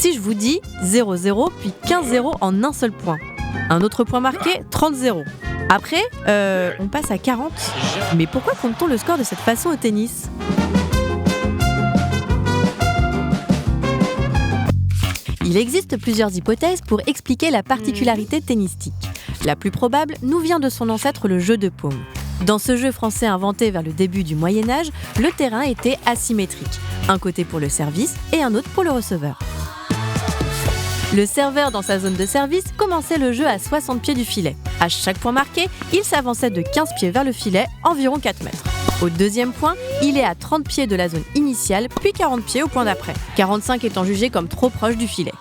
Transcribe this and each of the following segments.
Si je vous dis 0-0 puis 15-0 en un seul point. Un autre point marqué, 30-0. Après, on passe à 40. Mais pourquoi compte-t-on le score de cette façon au tennis ? Il existe plusieurs hypothèses pour expliquer la particularité tennistique. La plus probable nous vient de son ancêtre, le jeu de paume. Dans ce jeu français inventé vers le début du Moyen-Âge, le terrain était asymétrique. Un côté pour le service et un autre pour le receveur. Le serveur, dans sa zone de service, commençait le jeu à 60 pieds du filet. À chaque point marqué, il s'avançait de 15 pieds vers le filet, environ 4 mètres. Au deuxième point, il est à 30 pieds de la zone initiale, puis 40 pieds au point d'après, 45 étant jugé comme trop proche du filet.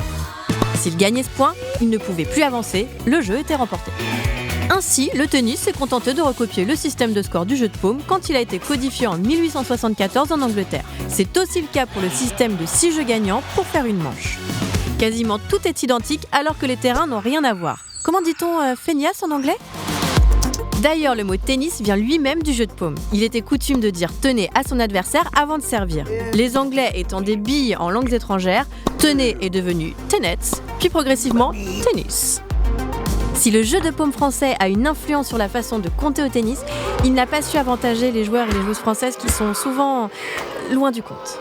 S'il gagnait ce point, il ne pouvait plus avancer, le jeu était remporté. Ainsi, le tennis s'est contenté de recopier le système de score du jeu de paume quand il a été codifié en 1874 en Angleterre. C'est aussi le cas pour le système de 6 jeux gagnants pour faire une manche. Quasiment tout est identique alors que les terrains n'ont rien à voir. Comment dit-on feignasse en anglais ? D'ailleurs, le mot tennis vient lui-même du jeu de paume. Il était coutume de dire tenez à son adversaire avant de servir. Les Anglais étant des billes en langues étrangères, tenez est devenu tenets, puis progressivement tennis. Si le jeu de paume français a une influence sur la façon de compter au tennis, il n'a pas su avantager les joueurs et les joueuses françaises qui sont souvent loin du compte.